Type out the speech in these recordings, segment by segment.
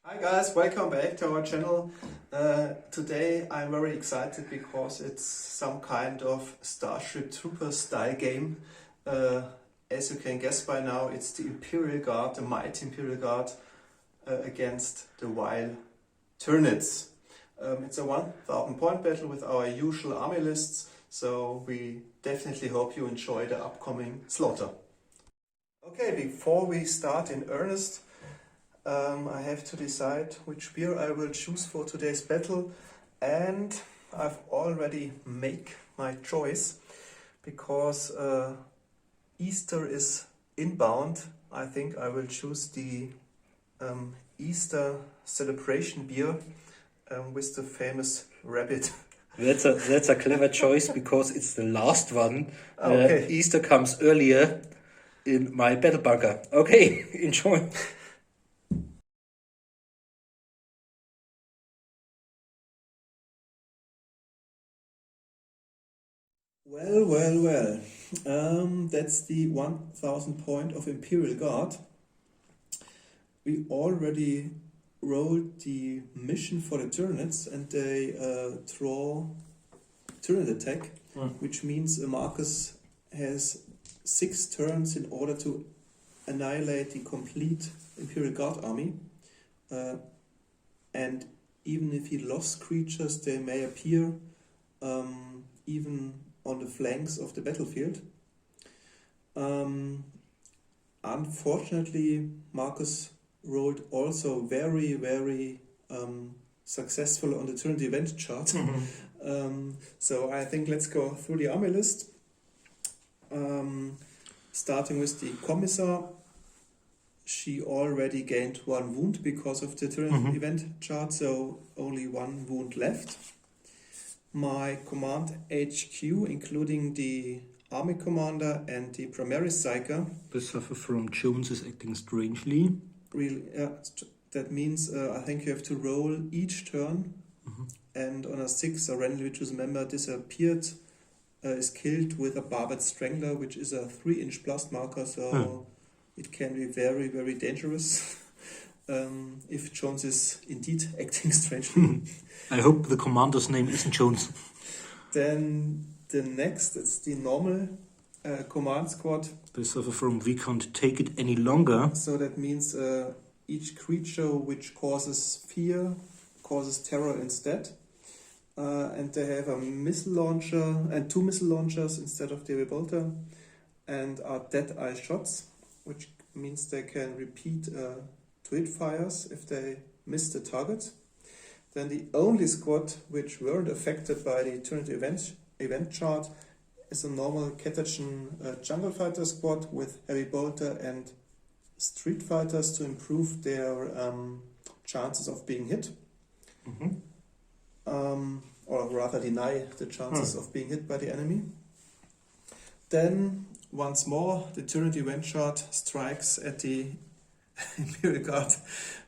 Hi guys, welcome back to our channel. Today I'm very excited because it's some kind of Starship Troopers style game. As you can guess by now, it's the Imperial Guard, the mighty Imperial Guard against the vile Tyranids. It's a 1000 point battle with our usual army lists, so we definitely hope you enjoy the upcoming slaughter. Okay, before we start in earnest, I have to decide which beer I will choose for today's battle, and I've already made my choice because Easter is inbound. I think I will choose the Easter celebration beer with the famous rabbit. That's a clever choice because it's the last one. Okay. Easter comes earlier in my battle bunker. Okay, enjoy. Well. That's the 1000 point of Imperial Guard. We already rolled the mission for the Tyranids, and they draw Tyranid attack, which means Marcus has 6 turns in order to annihilate the complete Imperial Guard army. And even if he lost creatures, they may appear even on the flanks of the battlefield. Unfortunately, Marcus rolled also very successful on the Tyranid event chart. So I think let's go through the army list. Starting with the Commissar. She already gained 1 wound because of the Tyranid event chart, so only 1 wound left. My command HQ, including the army commander and the primary psyker. The suffer from Jones is acting strangely. Really, that means I think you have to roll each turn, and on a 6, a randomly chosen member disappeared, is killed with a barbed strangler, which is a 3-inch blast marker, so it can be very dangerous. If Jones is indeed acting strangely. I hope the commander's name isn't Jones. Then the next, it's the normal command squad. They suffer from we can't take it any longer. So that means each creature which causes fear causes terror instead. And they have a missile launcher and 2 missile launchers instead of the revolter, and are dead eye shots, which means they can repeat to hit fires if they miss the target. Then the only squad which weren't affected by the Tyranid event chart is a normal Catachan jungle fighter squad with heavy bolter and street fighters to improve their chances of being hit. Or rather deny the chances of being hit by the enemy. Then, once more, the Tyranid event chart strikes at the Imperial Guard.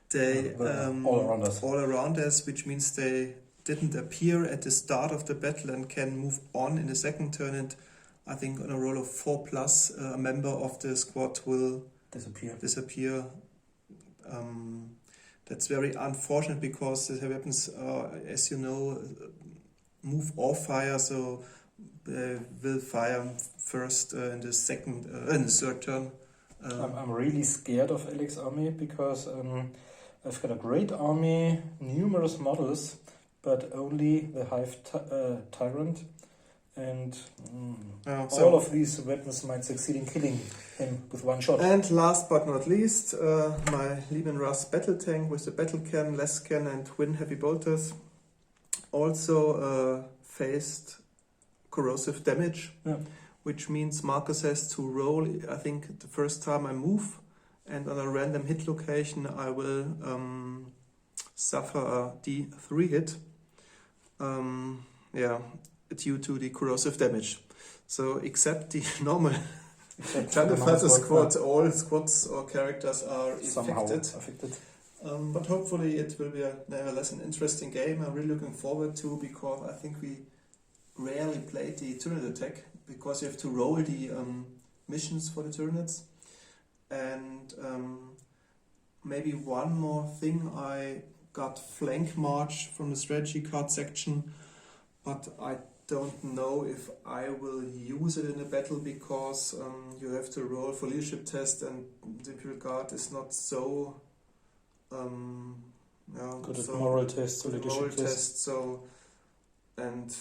They all around us, which means they didn't appear at the start of the battle and can move on in the second turn. And I think on a roll of 4+, a member of the squad will disappear. That's very unfortunate because the weapons, as you know, move off fire, so they will fire first in the third turn. I'm really scared of Alex's army because I've got a great army, numerous models, but only the Hive Tyrant, and all of these weapons might succeed in killing him with 1 shot. And last but not least, my Leman Russ battle tank with the battle can, less can, and twin heavy bolters also faced corrosive damage, which means Marcus has to roll, I think, the first time I move, and on a random hit location I will suffer a D3 hit. Due to the corrosive damage. So except the normal jungle fighter squad, all squads or characters are affected. But hopefully it will be nevertheless an interesting game. I'm really looking forward to, because I think we rarely played the Tyranid attack, because you have to roll the missions for the Tyranids. And maybe one more thing. I got flank march from the strategy card section, but I don't know if I will use it in a battle because you have to roll for leadership test, and the Imperial Guard is not so Good at so moral tests or good leadership moral tests. tests. So, and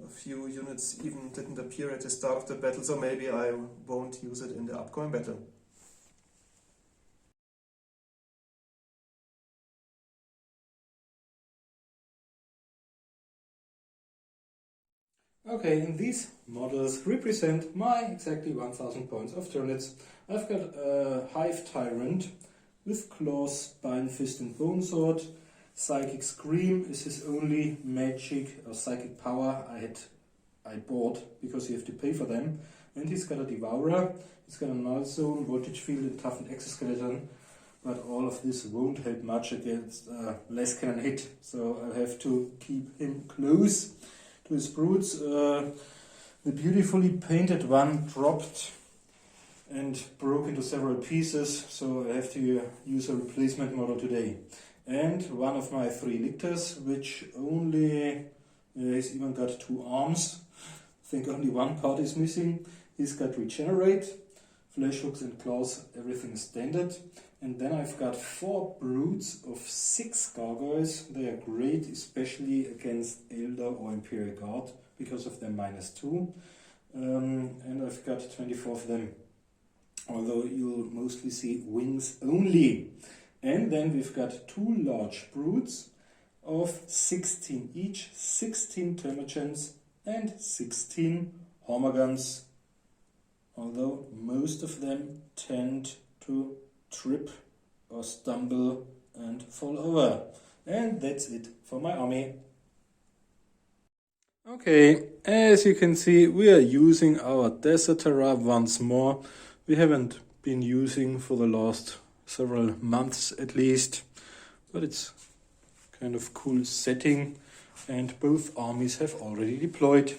a few units even didn't appear at the start of the battle, so maybe I won't use it in the upcoming battle. Okay, and these models represent my exactly 1000 points of Tyranids. I've got a Hive Tyrant with claws, spine, fist and bone sword. Psychic Scream is his only magic or psychic power I bought because you have to pay for them. And he's got a Devourer, he's got a Null Zone, Voltage Field and Toughened Exoskeleton. But all of this won't help much against less cannon hit, so I'll have to keep him close to his brutes. The beautifully painted one dropped and broke into several pieces, so I have to use a replacement model today. And one of my 3 lictors, which only he's even got 2 arms. I think only one part is missing. He's got Regenerate, Flesh Hooks and Claws, everything is standard. And then I've got 4 brutes of 6 gargoyles. They are great, especially against Elder or Imperial Guard, because of their -2. And I've got 24 of them, although you'll mostly see wings only. And then we've got 2 large brutes of 16 each, 16 termagants and 16 hormagaunts, although most of them tend to trip or stumble and fall over. And that's it for my army. Okay, as you can see, we are using our Desertera once more. We haven't been using for the last several months at least, but it's kind of cool setting, and both armies have already deployed.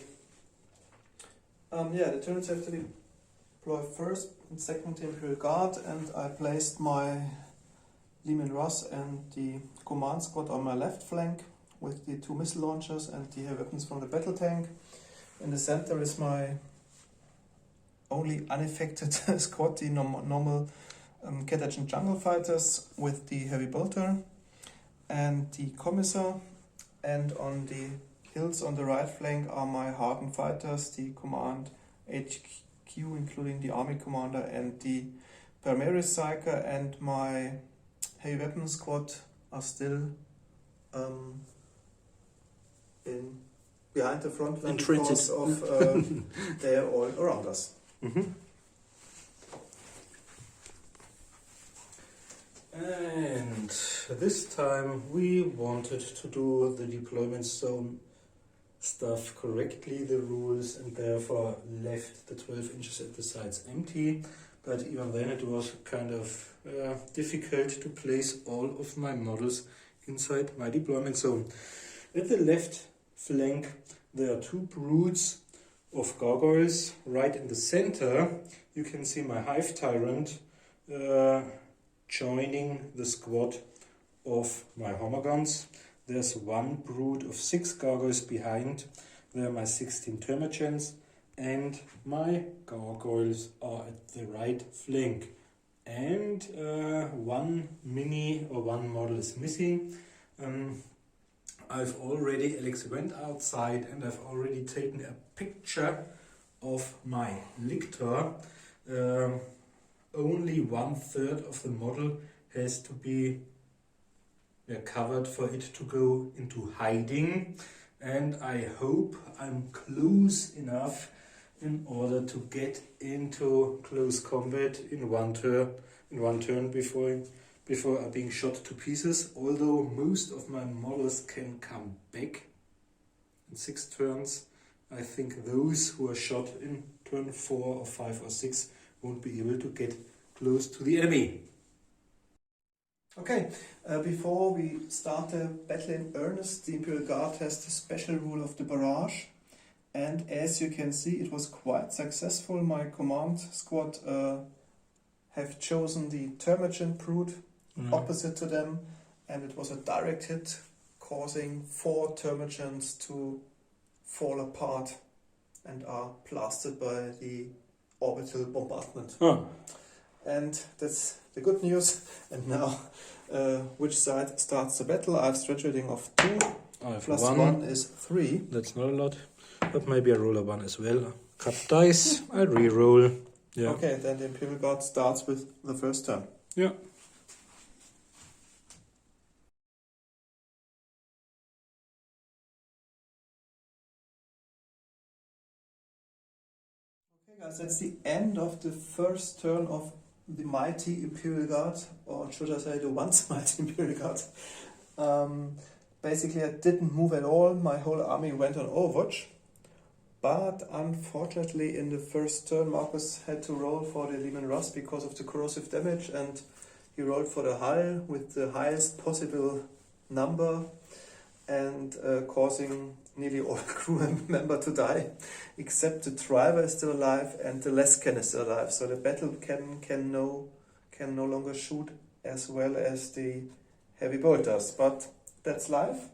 The turrets have to deploy first and second the Imperial Guard, and I placed my Leman Russ and the command squad on my left flank with the 2 missile launchers and the heavy weapons from the battle tank. In the center is my only unaffected squad, the normal Catachan jungle fighters with the heavy bolter and the commissar, and on the hills on the right flank are my hardened fighters, the command HQ including the army commander and the Primaris Psyker, and my heavy weapon squad are still behind the front line because of they are all around us. And this time we wanted to do the deployment zone stuff correctly, the rules, and therefore left the 12 inches at the sides empty. But even then it was kind of difficult to place all of my models inside my deployment zone. At the left flank there are 2 broods of gargoyles. Right in the center you can see my Hive Tyrant joining the squad of my hormagaunts. There's 1 brood of 6 gargoyles behind. There are my 16 termagants, and my gargoyles are at the right flank. And 1 mini or 1 model is missing. I've already, Alex went outside and I've already taken a picture of my lictor. Only 1/3 of the model has to be covered for it to go into hiding, and I hope I'm close enough in order to get into close combat in one turn before being shot to pieces, although most of my models can come back in 6 turns. I think those who are shot in turn 4 or 5 or 6 won't be able to get close to the enemy. Okay, before we start the battle in earnest, the Imperial Guard has the special rule of the barrage, and as you can see it was quite successful. My command squad have chosen the Termagant brood opposite to them, and it was a direct hit, causing 4 Tyranids to fall apart and are blasted by the orbital bombardment. Oh. And that's the good news. And now, which side starts the battle? I have stretch rating of 2. I have Plus 1. 1 is 3. That's not a lot, but maybe I roll a 1 as well. Cut dice, I re-roll. Yeah. Okay, then the Imperial Guard starts with the first turn. Yeah. Okay guys, that's the end of the first turn of the mighty Imperial Guard, or should I say the once mighty Imperial Guard. Basically I didn't move at all, my whole army went on Overwatch, but unfortunately in the first turn Marcus had to roll for the Lehman Russ because of the corrosive damage, and he rolled for the hull with the highest possible number, and causing nearly all crew member to die, except the driver is still alive and the Lescan is still alive. So the battle can no longer shoot as well as the heavy bolt does. But that's life.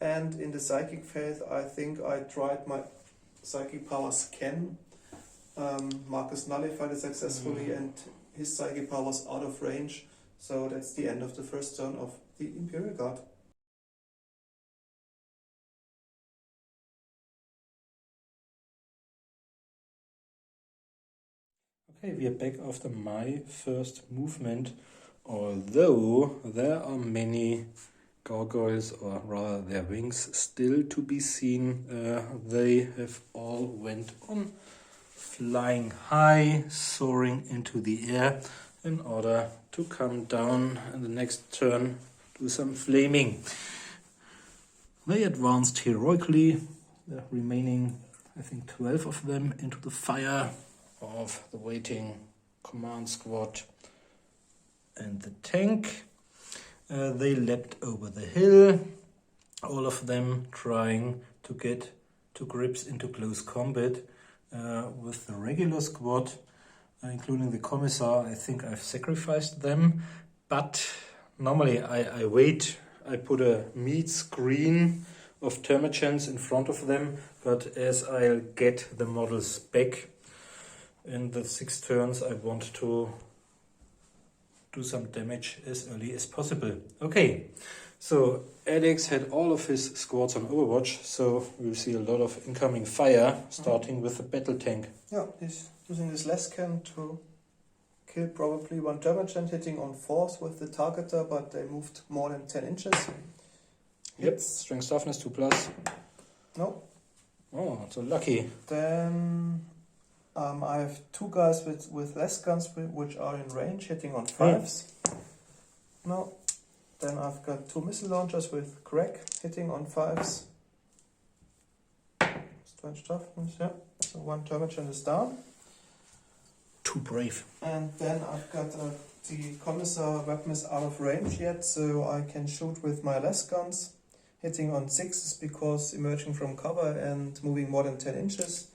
And in the psychic phase, I think I tried my psychic powers can. Marcus nullified it successfully, and his psychic power was out of range. So that's the end of the first turn of the Imperial Guard. Okay, we are back after my first movement. Although there are many gargoyles, or rather their wings, still to be seen, they have all went on flying high, soaring into the air in order to come down in the next turn, do some flaming. They advanced heroically, the remaining, I think, 12 of them, into the fire of the waiting command squad and the tank. They leapt over the hill, all of them trying to get to grips into close combat with the regular squad, including the commissar. I think I've sacrificed them, but normally I wait. I put a meat screen of Termagants in front of them, but as I'll get the models back in the 6 turns, I want to do some damage as early as possible. Okay, so Alex had all of his squads on Overwatch, so we'll see a lot of incoming fire, starting with the battle tank. Yeah, he's using his Lescan to kill probably 1 Termagant, hitting on 4s with the targeter, but they moved more than 10 inches. Yep, strength toughness 2+. No. Oh, so lucky. Then I have 2 guys with less guns which are in range, hitting on 5s. No. Then I've got 2 missile launchers with crack, hitting on 5s. Strength toughness, yeah. So 1 Termagant is down. Too brave. And then I've got the commissar weapon is out of range yet, so I can shoot with my less guns, hitting on 6s because emerging from cover and moving more than 10 inches.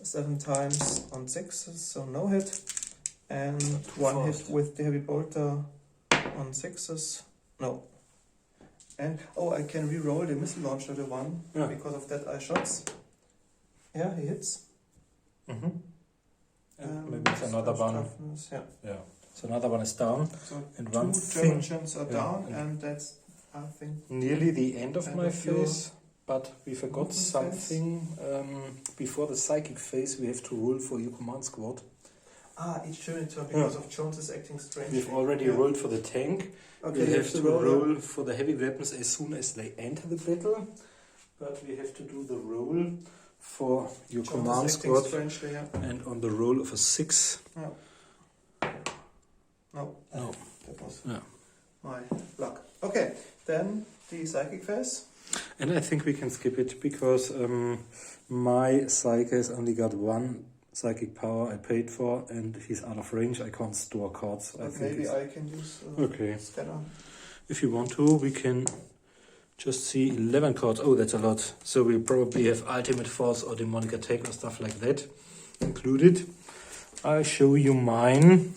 7 times on 6s, so no hit. And 1 hit with the heavy bolter on 6s. No. And I can re-roll the missile launcher, the one, because of that eye shots. Yeah, he hits. And maybe it's another one. Yeah. So another one is down. So and 2 one thing Termagants are down, and that's, I think, nearly the end of my phase. But we forgot something. Before the psychic phase, we have to roll for your command squad. Each turn because of Jones is acting strangely. We've already rolled for the tank. Okay, we have to roll for the heavy weapons as soon as they enter the battle. But we have to do the roll for your Jones command squad. And on the roll of a 6. No. That was Yeah. my luck. Okay, then the psychic phase. And I think we can skip it because my psychic has only got 1 psychic power I paid for, and he's out of range. I can't store cards. Maybe I can use scanner. If you want to, we can just see 11 cards. Oh, that's a lot. So we probably have Ultimate Force or Demonic Attack or stuff like that included. I'll show you mine.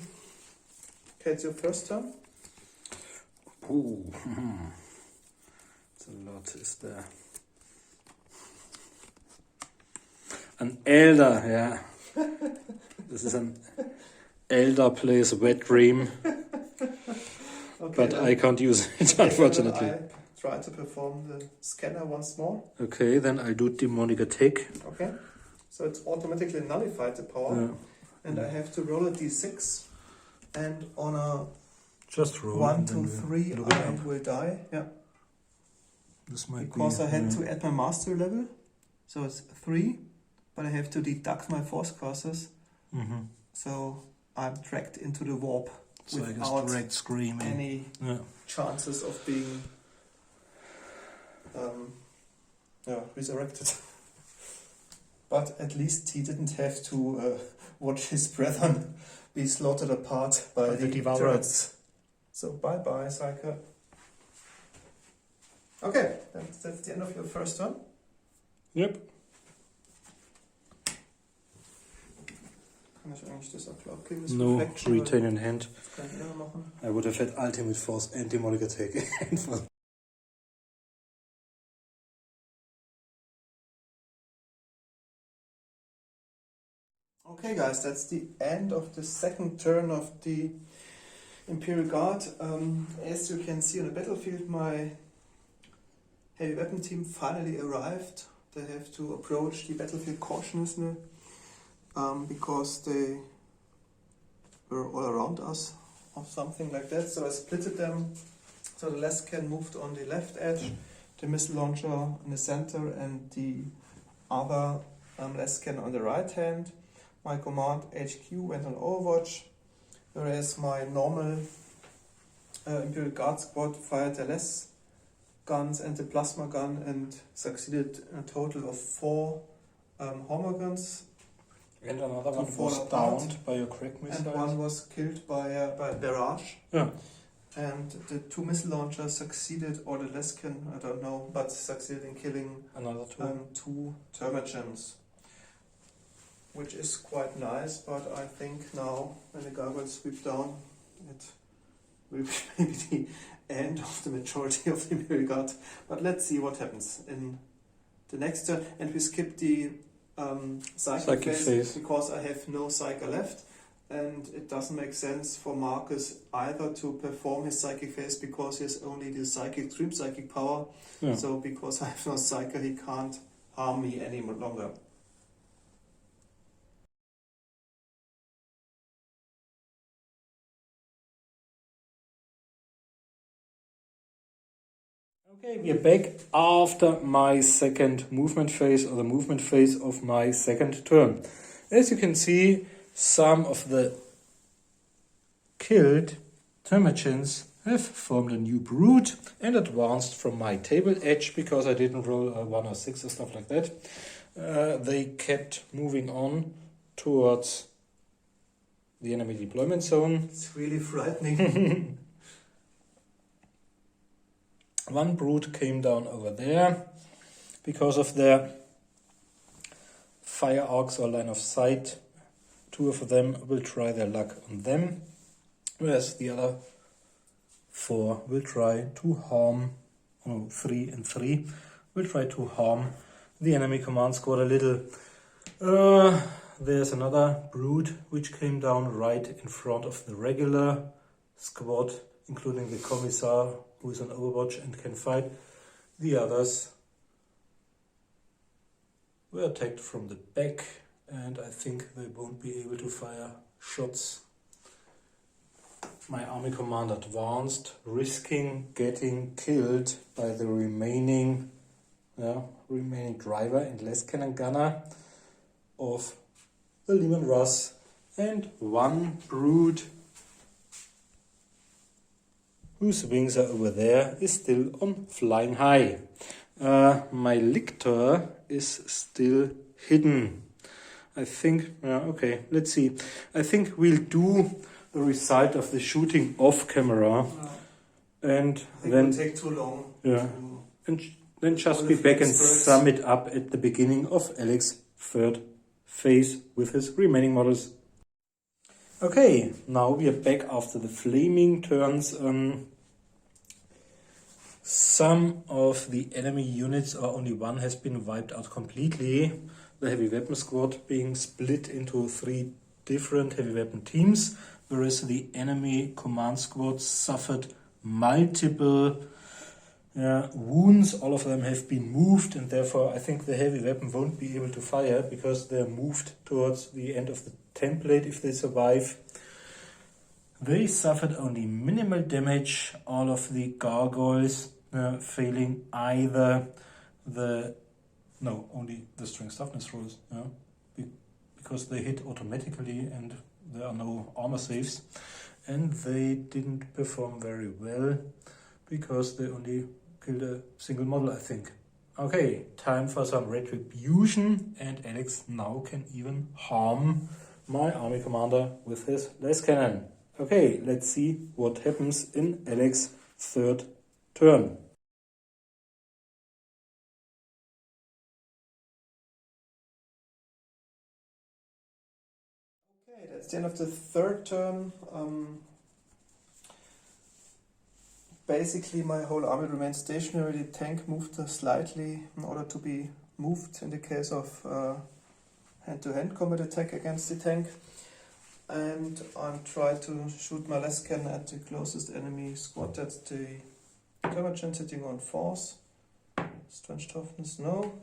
Okay, it's your first turn. Oh, it's a lot, is there? An elder, yeah. This is an elder plays Wet Dream, Okay, but I can't use it, unfortunately. I try to perform the scanner once more. Okay, then I'll do Demonic Attack. Okay, so it's automatically nullified the power, Yeah. and I have to roll a d6, and on a Just roll. 1, and 2, then 3, look it I up. will die. Yeah, This might because be, I had yeah. to add my master level, so it's 3, but I have to deduct my force casters, Mhm. so I'm dragged into the warp So I without guess direct screaming. any Yeah. chances of being resurrected. But at least he didn't have to watch his brethren be slaughtered apart by the Tyranids. So bye bye, Psyker. Okay, that's the end of your first turn. Yep. Kann ich eigentlich das auch abgeben? No retain in hand. Das kann ich eher machen. I would have had Ultimate Force and Demonic Attack. Okay guys, that's the end of the second turn of the Imperial Guard. As you can see on the battlefield, my heavy weapon team finally arrived. They have to approach the battlefield cautiously because they were all around us or something like that. So I splitted them. So the Lascan moved on the left edge, the missile launcher in the center, and the other Lascan on the right hand. My command HQ went on Overwatch, whereas my normal Imperial Guard squad fired the less guns and the plasma gun and succeeded in a total of 4 Homer guns. And another To one fall was apart. downed by a crack missile. And one was killed by a barrage. Yeah. And the 2 missile launchers succeeded, or the Leskin, I don't know, but succeeded in killing Another 2. 2 Tyranids. Which is quite nice, but I think now when the gargoyles sweep down, it will be maybe the end of the majority of the Imperial Guard. But let's see what happens in the next turn. And we skip the Psychic phase because I have no Psyker left. And it doesn't make sense for Marcus either to perform his Psychic phase because he has only the Extreme Psychic power. Yeah. So because I have no Psyker, he can't harm me any longer. Okay, we are back after my second movement phase, or the movement phase of my second turn. As you can see, some of the killed Termagants have formed a new brood and advanced from my table edge because I didn't roll a 1 or 6 or stuff like that. They kept moving on towards the enemy deployment zone. It's really frightening. One brood came down over there because of their fire arcs or line of sight. 2 of them will try their luck on them, whereas the other 4 will try to harm, 3 and 3 will try to harm the enemy command squad a little. There's another brood which came down right in front of the regular squad, including the commissar who is on Overwatch and can fight. The others were attacked from the back, and I think they won't be able to fire shots. My army commander advanced, risking getting killed by the remaining driver and less cannon gunner of the Lehman Russ, and 1 brood whose wings are over there is still on flying high. My lictor is still hidden. I think, okay, let's see. I think we'll do the result of the shooting off camera. And then it will take too long. Yeah. And then just be back and sum it up at the beginning of Alex's third phase with his remaining models. Okay, now we are back after the flaming turns. Some of the enemy units, or only one, has been wiped out completely. The heavy weapon squad being split into 3 different heavy weapon teams, whereas the enemy command squad suffered multiple wounds. All of them have been moved, and therefore I think the heavy weapon won't be able to fire because they're moved towards the end of the template if they survive. They suffered only minimal damage. All of the gargoyles failing either only the strength toughness rolls, because they hit automatically and there are no armor saves, and they didn't perform very well because they only killed a single model, I think. Okay, time for some retribution, and Alex now can even harm my army commander with his laser cannon. Okay, let's see what happens in Alex's 3rd turn. Okay, that's the end of the 3rd turn. Basically my whole army remained stationary. The tank moved slightly in order to be moved in the case of hand-to-hand combat attack against the tank. And I'm trying to shoot my laser cannon at the closest enemy squad. That's the Catachan sitting on 4s. Strength toughness, no.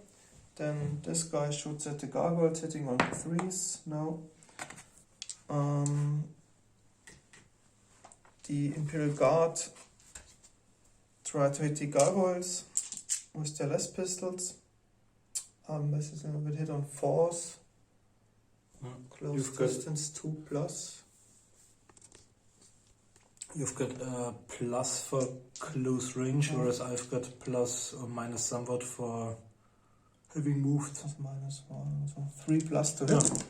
Then this guy shoots at the gargoyle sitting on 3s, no. The Imperial Guard try to hit the gargoyles with their less pistols. This is a bit hit on 4s. Close distance 2+. You've got a plus for close range, whereas I've got plus or minus somewhat for having moved. That's -1, so 3+ to hit.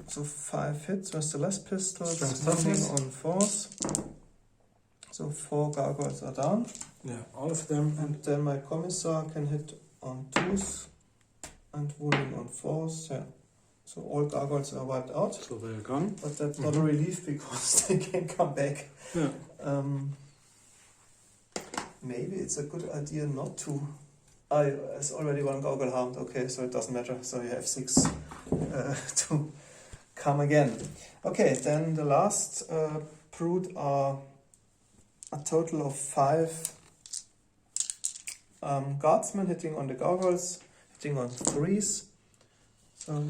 So 5 hits with the less pistols, moving on 4s. So 4 gargoyles are down. Yeah, all of them. And then my commissar can hit on 2s and wounding on 4s. Yeah. So all gargoyles are wiped out. So they're gone. But that's not a relief because they can come back. Yeah. Maybe it's a good idea not to. It's already 1 gargoyle harmed. Okay, so it doesn't matter. So you have 6 to come again. Okay, then the last brood are a total of 5 guardsmen hitting on the gargoyles, hitting on 3s. So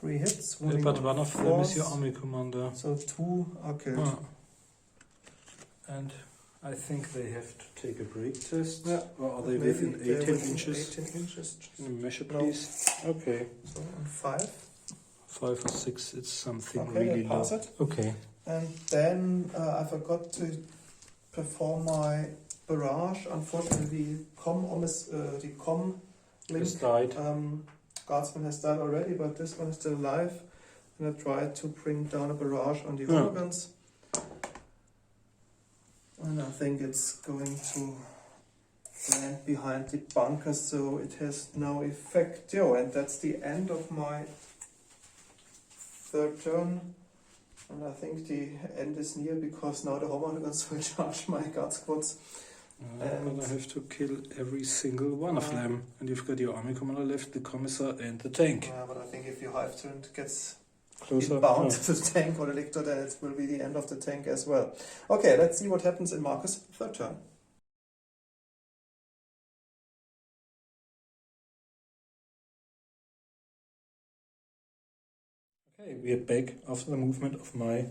3 hits. Yeah, but one of them is your army commander. So 2 are killed. Ah. And I think they have to take a break test. Yeah. Or are they within 18 inches? 18 inches. Can you measure, please? Okay. So on 5. 5 or 6, it's something Okay, really I pass low. it. Okay. And then I forgot to perform my barrage. Unfortunately, the com link Has died. guardsman has died already, but this one is still alive. And I tried to bring down a barrage on the Horgans. And I think it's going to land behind the bunker, so it has no effect. And that's the end of my 3rd turn. And I think the end is near because now the Horgans will charge my guard squads. I'm gonna have to kill every single one of them. And you've got your army commander left, the commissar and the tank. But I think if your hive turn gets Closer. bound to the tank or the lictor, then it will be the end of the tank as well. Okay, let's see what happens in Marcus' 3rd turn. Okay, we are back after the movement of my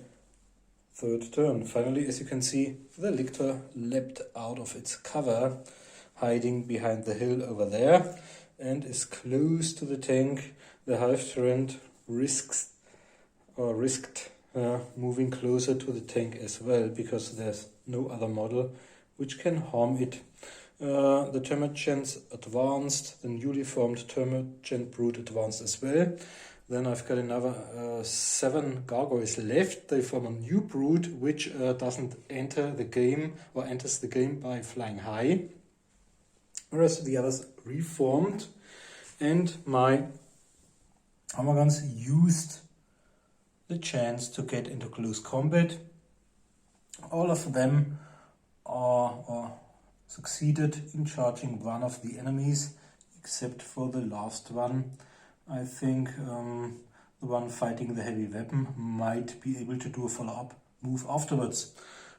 3rd turn. Finally, as you can see, the lictor leapt out of its cover, hiding behind the hill over there, and is close to the tank. The hive tyrant risked moving closer to the tank as well, because there's no other model which can harm it. The Termagants advanced, the newly formed Termagant brood advanced as well. Then I've got another 7 gargoyles left. They form a new brood which doesn't enter the game or enters the game by flying high. Whereas the others reformed, and my Hammerguns used the chance to get into close combat. All of them or succeeded in charging one of the enemies, except for the last one. I think the one fighting the heavy weapon might be able to do a follow-up move afterwards.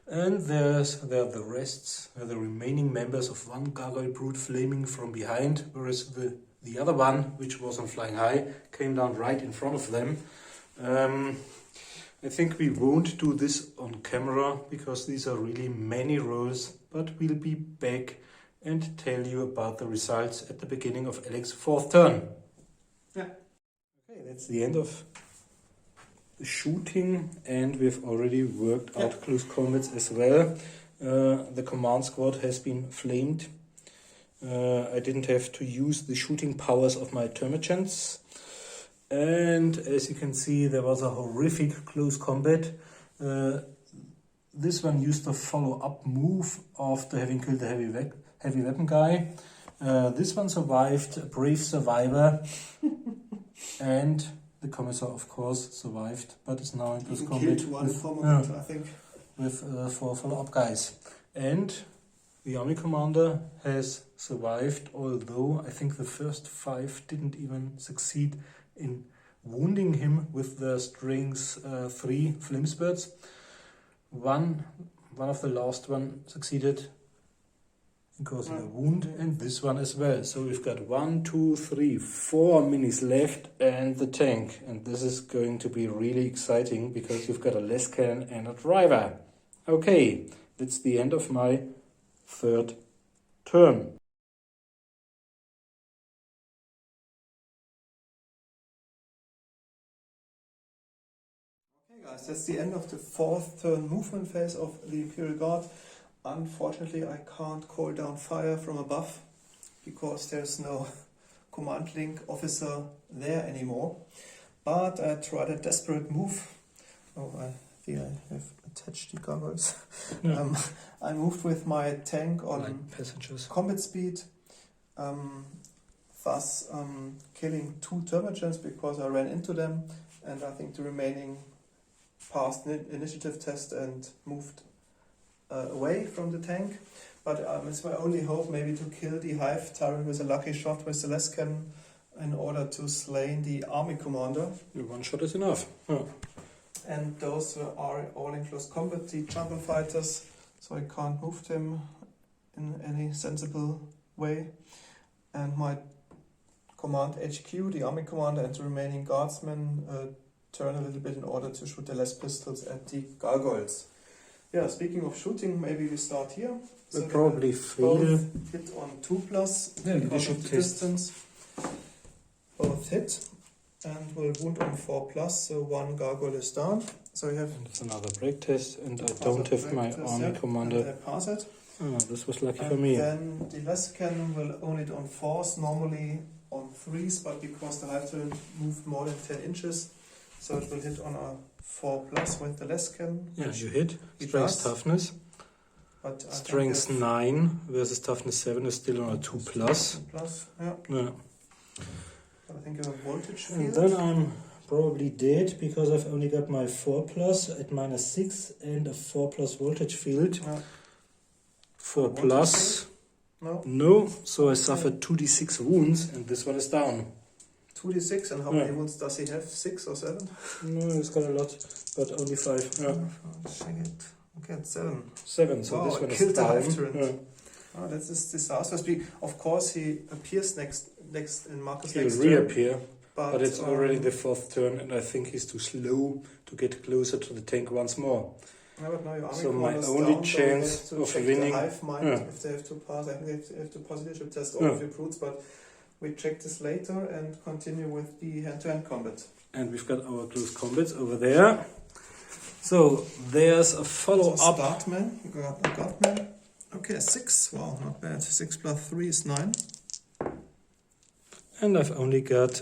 And there are the rests, the remaining members of one gargoyle brute flaming from behind, whereas the other one, which was on flying high, came down right in front of them. I think we won't do this on camera because these are really many rows, but we'll be back and tell you about the results at the beginning of Alex's fourth turn. Yeah. Okay, that's the end of the shooting, and we've already worked out close combats as well. The command squad has been flamed. I didn't have to use the shooting powers of my Tyranids. And as you can see, there was a horrific close combat. This one used a follow-up move after having killed the heavy weapon guy. This one survived, a brave survivor. And the commissar, of course, survived, but is now in close combat I think. with 4 follow-up guys. And the army commander has survived, although I think the first 5 didn't even succeed in wounding him with the strings 3 flamespurts. One of the last one succeeded in causing a wound, and this one as well. So we've got 1, 2, 3, 4 minis left and the tank. And this is going to be really exciting because you've got a less cannon and a driver. Okay, that's the end of my third turn. Okay guys, that's the end of the fourth turn movement phase of the Imperial Guard. Unfortunately, I can't call down fire from above because there's no command link officer there anymore. But I tried a desperate move. Oh, I think I have attached the goggles. Yeah. I moved with my tank on Like passengers. combat speed, thus killing 2 Tyranids because I ran into them, and I think the remaining passed initiative test and moved away from the tank. But it's my only hope maybe to kill the Hive Tyrant with a lucky shot with the less cannon in order to slay the army commander. One shot is enough. Oh. And those are all in close combat, the jungle fighters, so I can't move them in any sensible way. And my command HQ, the army commander, and the remaining guardsmen turn a little bit in order to shoot the less pistols at the gargoyles. Yeah, speaking of shooting, maybe we start here. We'll So probably fail. both hit on 2+, Yeah, because of leadership the test. distance. Both hit and will wound on 4+, so 1 gargoyle is down. So you have And it's another break test, and I don't have my army commander. And I pass it. Oh, this was lucky And for me. then the less cannon will only hit on 4s, normally on 3s, but because the Hive Tyrant moved more than 10 inches, so it will hit on a 4+ with the less cannon. Yeah, you hit. It Strength does. toughness. But I Strength think 9 versus toughness 7 is still on a 2+. plus, yeah. Yeah. But I think you have voltage And field. then I'm probably dead because I've only got my 4+ at -6 and a 4+ voltage field. Yeah. 4+. No, No, so I suffered 2d6 wounds, and this one is down. 2d6, and how Yeah. many wounds does he have? 6 or 7? No, he's got a lot, but only 5. Yeah. Check it. Okay, it's 7. 7, so Wow, this one is killed the down. Hive Tyrant. Yeah. Oh, that is disastrous. Of course, he appears next in Marcus' He'll next turn, reappear, but but it's already the 4th turn, and I think he's too slow to get closer to the tank once more. No, but now your army So my commander's only down, so chance we have to of check winning- the hive mind Yeah. if they have to pass. I think they have to pass leadership test all Yeah. of your brutes, but we check this later and continue with the hand-to-hand combat. And we've got our close combats over there. So there's a So follow-up. Guardman, you got a Guardman. Okay, 6. Wow, not bad. 6 plus 3 is 9. And I've only got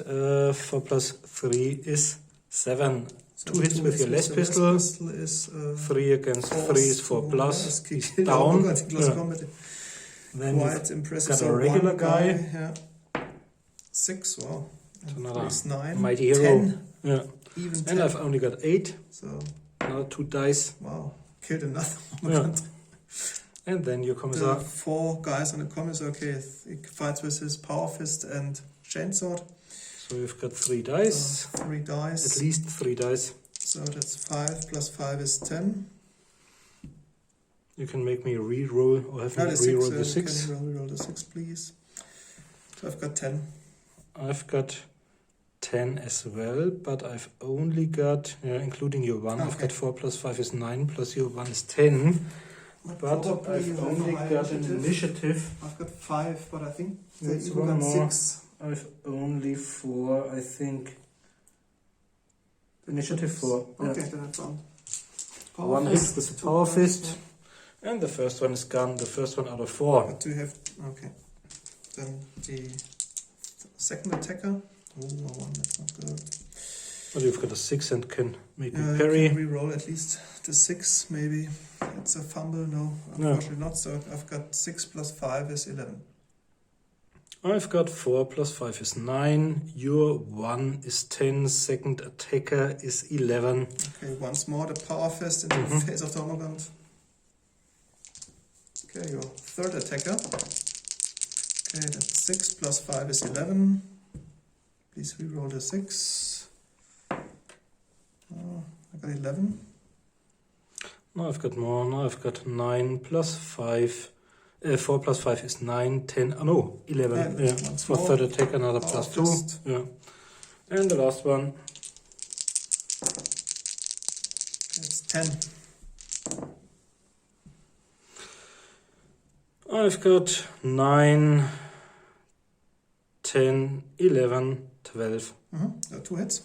4 plus 3 is 7. So 2 hits with your less the pistol. pistol is 3 against 3 is 4 plus. down. Down. Close Yeah. combat. Then Quite impressive. got a So regular one guy. Yeah. 6. Wow. It's And another 3 is 9. mighty hero. 10. Yeah. Even 10. And I've only got 8. So Another 2 dice. wow, killed another Yeah. one. And then your the commissar. 4 guys on the commissar. Okay, he fights with his power fist and chainsword. So you've got 3 dice. So 3 dice. At least 3 dice. So that's 5 plus 5 is 10. You can make me re-roll or have me The re-roll 6. the 6. Can you roll the 6, please? So I've got 10. I've got 10 as well, but I've only got, including your 1, I've got 4 plus 5 is 9, plus your 1 is 10. But I've only got an initiative. I've got 5, but I think That's you one got more. 6. I've only 4, I think. Initiative 4. Okay, Yeah. then it's on. 1 hit with the power fist. And the first one is gone, the first one out of 4. But do you have... Okay. Then the second attacker. Oh, 1, that's not good. Well, you've got a 6 and can make me I parry. can re-roll at least the 6, maybe. It's a fumble, no, unfortunately not. So I've got 6 plus 5 is 11. I've got 4 plus 5 is 9. Your 1 is 10. Second attacker is 11. Okay, once more the power fist into the face of the Hormogund. Okay, your third attacker. Okay, that's 6 plus 5 is 11. Please re-roll the 6. Oh, I got 11. Now I've got more. Now I've got 9 plus 5. 4 plus 5 is 9, 10. Oh no, 11. Yeah, for third attack, another plus 2. Yeah. And the last one. It's 10. I've got 9, 10, 11, 12. 2 hits.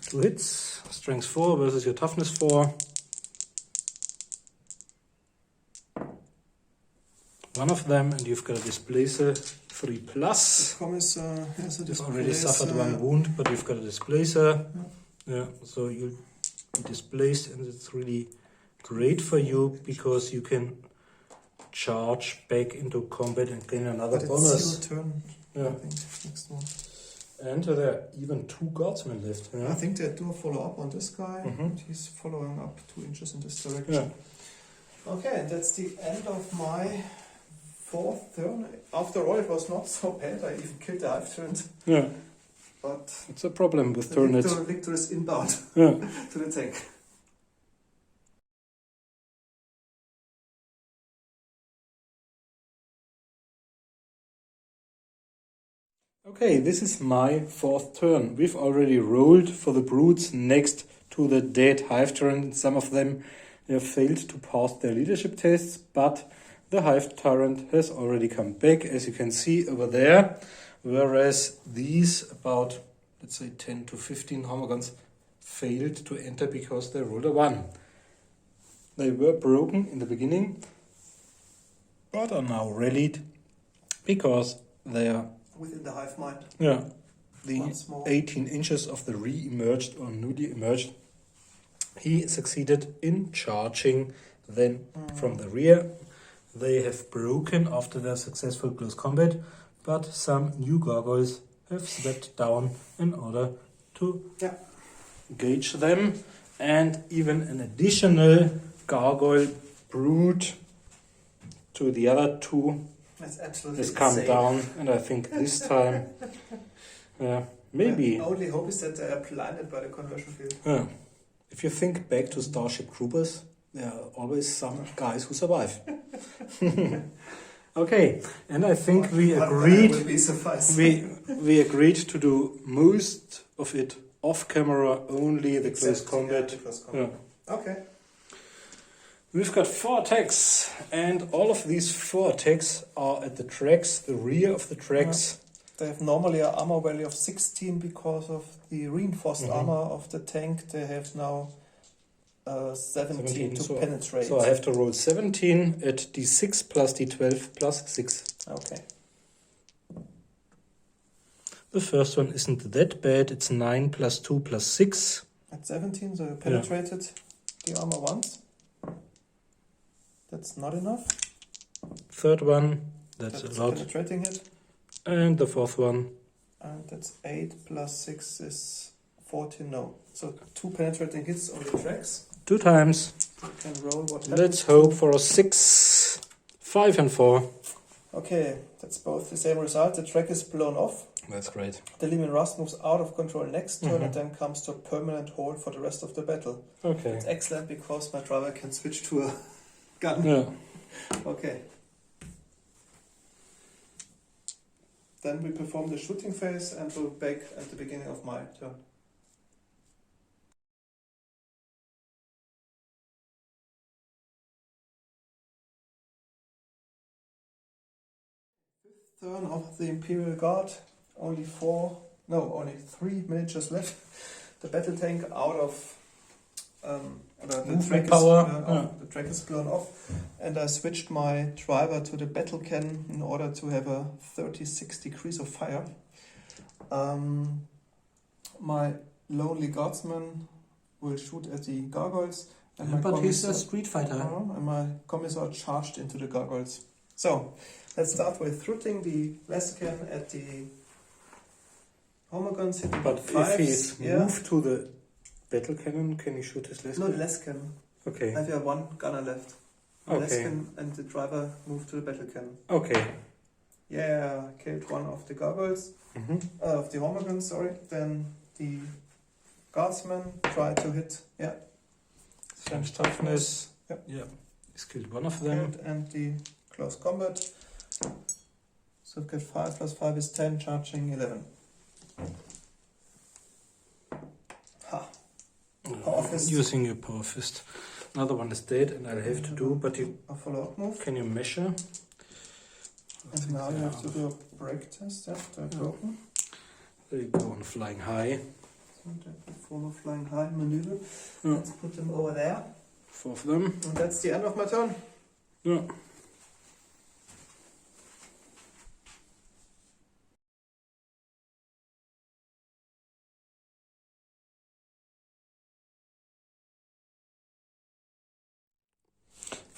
2 hits. Strength 4 versus your toughness 4. One of them, and you've got a displacer 3 plus. The commissar has a You've displacer. already suffered 1 wound, but you've got a displacer. Yeah, so you'll be displaced, and it's really great for you because you can charge back into combat and gain another But bonus. it's your turn. Yeah. I think next one. And there are even 2 guardsmen left. Yeah. I think they do a follow up on this guy. And he's following up 2 inches in this direction. Okay, and that's the end of my 4th turn. After all, it was not so bad. I even killed the half turn. Yeah. But It's a problem with the Tyranids. victor is inbound Yeah. to the tank. Okay, this is my 4th turn. We've already rolled for the brutes next to the dead hive tyrant. Some of them have failed to pass their leadership tests, but the hive tyrant has already come back, as you can see over there. Whereas these about, let's say, 10 to 15 Hormogons failed to enter because they rolled a 1. They were broken in the beginning, but are now rallied because they are Within the hive mind. the Once more. 18 inches of the re-emerged or newly emerged. He succeeded in charging then from the rear. They have broken after their successful close combat, but some new gargoyles have swept down in order to gauge them, and even an additional gargoyle brood to the other 2 That's absolutely has come insane. down, and I think this time, maybe. My only hope is that they are blinded by the conversion field. Yeah. If you think back to Starship Troopers, there are always some guys who survive. Okay, and I think we agreed. Will be suffice. We agreed to do most of it off camera, only the close Except, combat. the close combat. Yeah. Okay. We've got 4 attacks, and all of these 4 attacks are at the tracks, the rear of the tracks. They have normally an armor value of 16 because of the reinforced armor of the tank. They have now 17 to penetrate. So I have to roll 17 at d6 plus d12 plus 6. Okay. The first one isn't that bad. It's 9 plus 2 plus 6. At 17, so you penetrated the armor once. That's not enough. Third one, that's a lot. Penetrating it. And the fourth one. And that's 8 plus 6 is 14, no. So 2 penetrating hits on the tracks. 2 times. You can roll what happens. Let's hope for a 6. 5 and 4. Okay, that's both the same result. The track is blown off. That's great. The Leman Rust moves out of control next turn Mhm. and then comes to a permanent hold for the rest of the battle. Okay. It's excellent because my driver can switch to a gun. Yeah. Okay. Then we perform the shooting phase and we'll back at the beginning of my turn. Fifth turn of the Imperial Guard. Only 3 miniatures left. The battle tank out of the track is blown off, and I switched my driver to the battle cannon in order to have a 36 degrees of fire. My lonely guardsman will shoot at the gargoyles, and But he's a street fighter. and my commissar charged into the gargoyles. So let's start with shooting the Lascan at the Homer-guns. But if he's moved to the battle cannon, can he shoot his No, Lascan? Lascan. Okay. I have one gunner left. Okay. Lascan and the driver moved to the battle cannon. Okay. Yeah, killed one of the gargoyles, of the Homer-guns, sorry. Then the guardsman tried to hit, Strength toughness. Yep. Yeah. He's killed one of them. killed, and the close combat. So I've got 5 plus 5 is 10, charging 11. Ha. Power fist. Using your power fist. Another one is dead, and I'll have to do. But you A follow-up move. can you measure? And now you have to do a break test. Yeah, they're broken. They go on flying high. So that perform a flying high maneuver. Yeah. Let's put them over there. 4 of them. And that's the end of my turn. Yeah.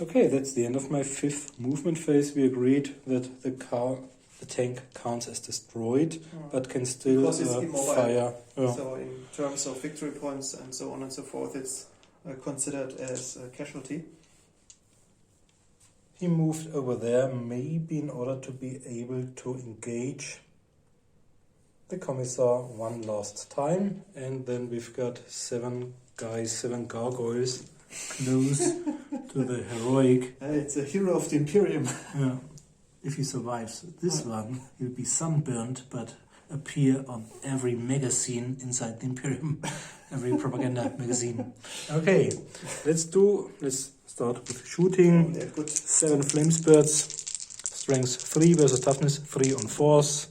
Okay, that's the end of my 5th movement phase. We agreed that the tank counts as destroyed, but can still Because it's immobile. fire. Yeah. So in terms of victory points and so on and so forth, it's considered as a casualty. He moved over there, maybe in order to be able to engage the commissar one last time. And then we've got 7 gargoyles close to the heroic. It's a hero of the Imperium. Yeah. If he survives this one, he'll be sunburned, but appear on every magazine inside the Imperium, every propaganda magazine. Okay, let's start with shooting. Yeah, good. 7 flame spurts, strength 3 versus toughness 3 on force.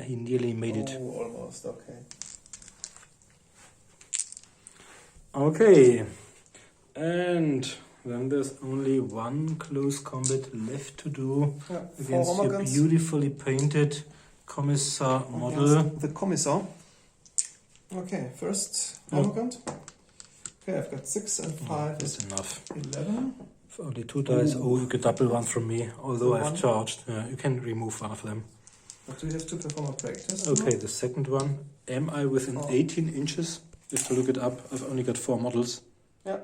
He nearly made it. Oh, almost, okay. Okay, and then there's only one close combat left to do against your beautifully painted commissar model. The commissar. Okay, first Homer-gun. Okay, I've got 6 and 5 That's is enough. 11. For only 2 dice. Oh, you could double one from me, although So I've charged. You can remove one of them. But do you have to perform a break test? Okay, the second one. Am I within 18 inches? You have to look it up. I've only got 4 models. Yeah.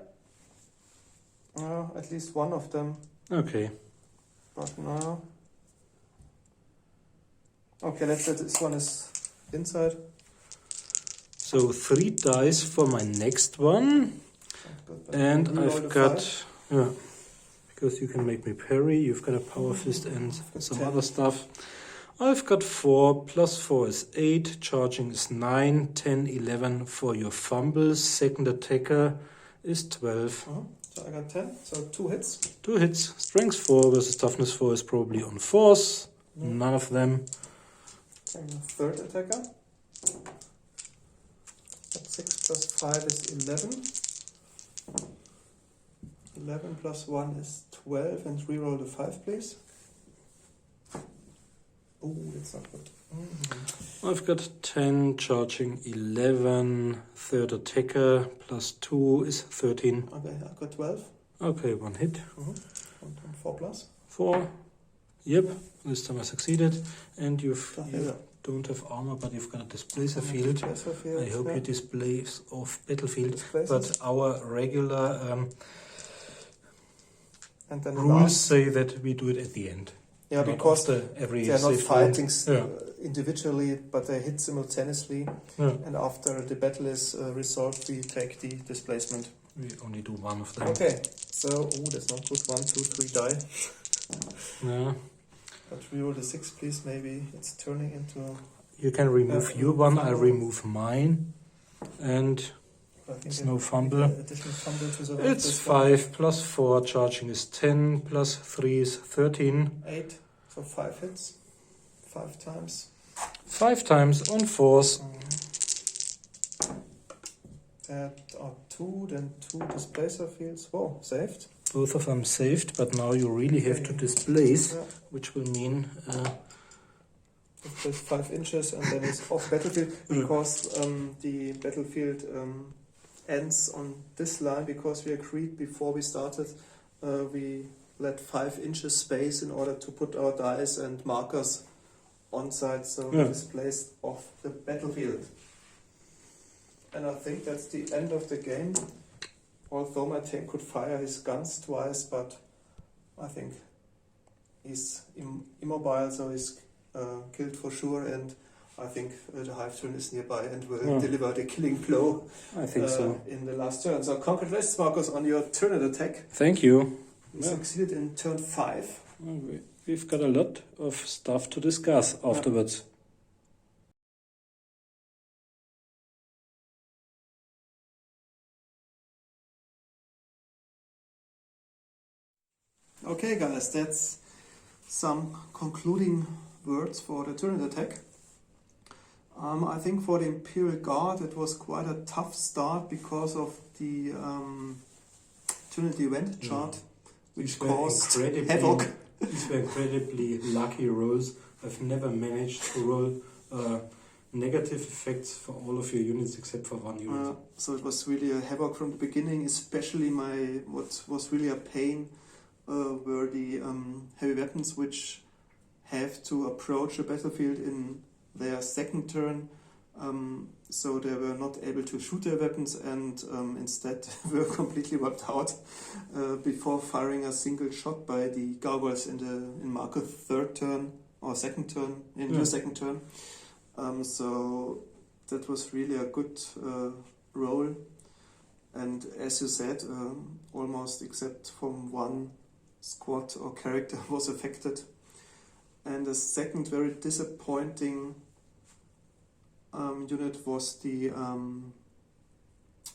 At least one of them. Okay. But no. Okay, let's say this one is inside. So 3 dice for my next one. And I've got, because you can make me parry, you've got a power fist and some other stuff. I've got 4, plus 4 is 8, charging is 9, 10, 11 for your fumbles. Second attacker is 12. So I got 10, so 2 hits. 2 hits, strength 4 versus toughness 4 is probably on force. None of them. And the third attacker. That's 6 plus 5 is 11. 11 plus 1 is 12, and reroll the 5, please. Oh, that's not good. I've got 10, charging 11, third attacker, plus 2 is 13. Okay, I've got 12. Okay, 1 hit. 4 plus. 4. Yep, this time I succeeded. And you don't have armor, but you've got a displacer field. I hope you displace off battlefield. But our regular And then rules say that we do it at the end. Yeah, not because after every they are not saved fighting round. individually, but they hit simultaneously. Yeah. And after the battle is resolved, we take the displacement. We only do one of them. Okay, so that's not good. 1, 2, 3 die. Yeah. But reroll the 6, please. Maybe it's turning into. You can remove your one. I remove mine, and I think it's no fumble. Additional fumble to the It's 5 plus 4. Charging is 10 plus 3 is 13. 8, so 5 hits. 5 times. 5 times on force. That are 2, then 2 displacer fields. Whoa, saved. Both of them saved, but now you really have to displace, which will mean It's 5 inches, and then it's off battlefield because the battlefield ends on this line because we agreed before we started. We let 5 inches space in order to put our dice and markers on site, so it's placed off the battlefield. And I think that's the end of the game. Although my tank could fire his guns twice, but I think he's immobile, so he's killed for sure, and I think the Hive turn is nearby and will deliver the killing blow. I think so. In the last turn. So congratulations, Marcus, on your Tyranid attack. Thank you. You succeeded in turn 5. We've got a lot of stuff to discuss afterwards. Okay, guys, that's some concluding words for the Tyranid attack. I think for the Imperial Guard it was quite a tough start because of the Tyranid event chart, which caused havoc. These were incredibly lucky rolls. I've never managed to roll negative effects for all of your units except for one unit. So it was really a havoc from the beginning, especially what was really a pain were the heavy weapons, which have to approach the battlefield in their second turn, so they were not able to shoot their weapons and instead were completely wiped out before firing a single shot by the gargoyles in Marco's third turn or second turn, in your second turn. So that was really a good roll, and as you said, almost except from one squad or character was affected. And the second very disappointing unit was the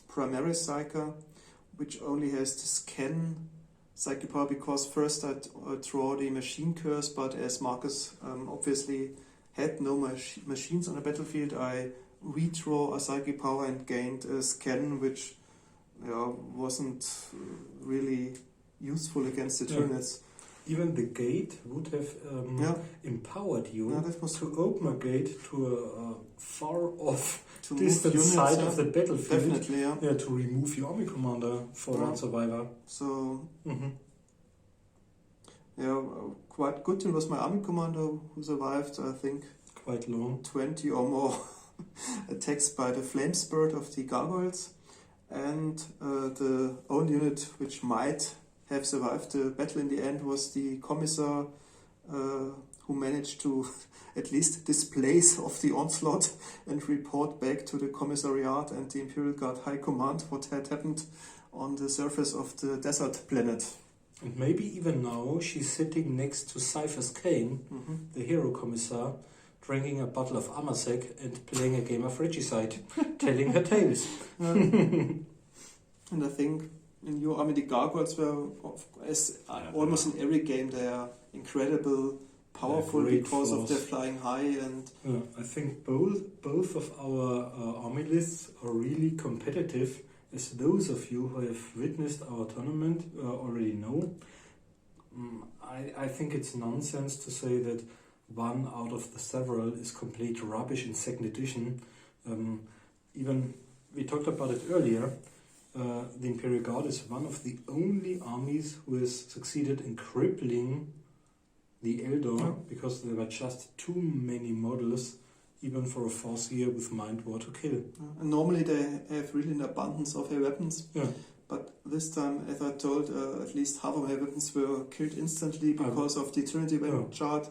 primary Psyker, which only has the scan psychic power, because first I draw the machine curse, but as Marcus obviously had no machines on the battlefield, I redraw a psychic power and gained a scan, which wasn't really useful against the Tyranids. Even the gate would have empowered you to open a gate to a far off distant side of the battlefield. Definitely, to remove your army commander for one survivor. So, quite good. It was my army commander who survived, I think, quite long. 20 or more attacks by the flame spurt of the gargoyles. And the only unit which might have survived the battle in the end was the commissar, who managed to at least displace of the onslaught and report back to the commissariat and the Imperial Guard High Command what had happened on the surface of the desert planet. And maybe even now she's sitting next to Cypher's Kane, the hero commissar, drinking a bottle of Amasek and playing a game of Regicide, telling her tales. And I think in your army, the gargoyles were, almost in every game, they are incredible, powerful because of their flying high. And I think both of our army lists are really competitive, as those of you who have witnessed our tournament already know. I think it's nonsense to say that one out of the several is complete rubbish in second edition. Even we talked about it earlier. The Imperial Guard is one of the only armies who has succeeded in crippling the Eldor, because there were just too many models, even for a Farseer with Mind War to kill. And normally they have really an abundance of their weapons, but this time, as I told, at least half of my weapons were killed instantly because of the Trinity weapon chart,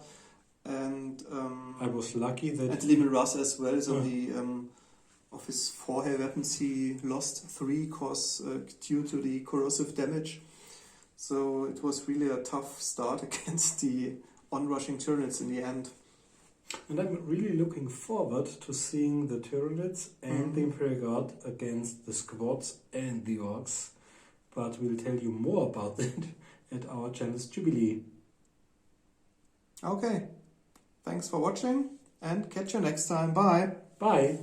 and I was lucky that... And Lehman Russ as well, so of his 4 heavy weapons he lost 3 due to the corrosive damage. So it was really a tough start against the onrushing Tyranids in the end. And I'm really looking forward to seeing the Tyranids and the Imperial Guard against the squads and the orcs. But we'll tell you more about that at our channel's Jubilee. Okay, thanks for watching and catch you next time. Bye. Bye.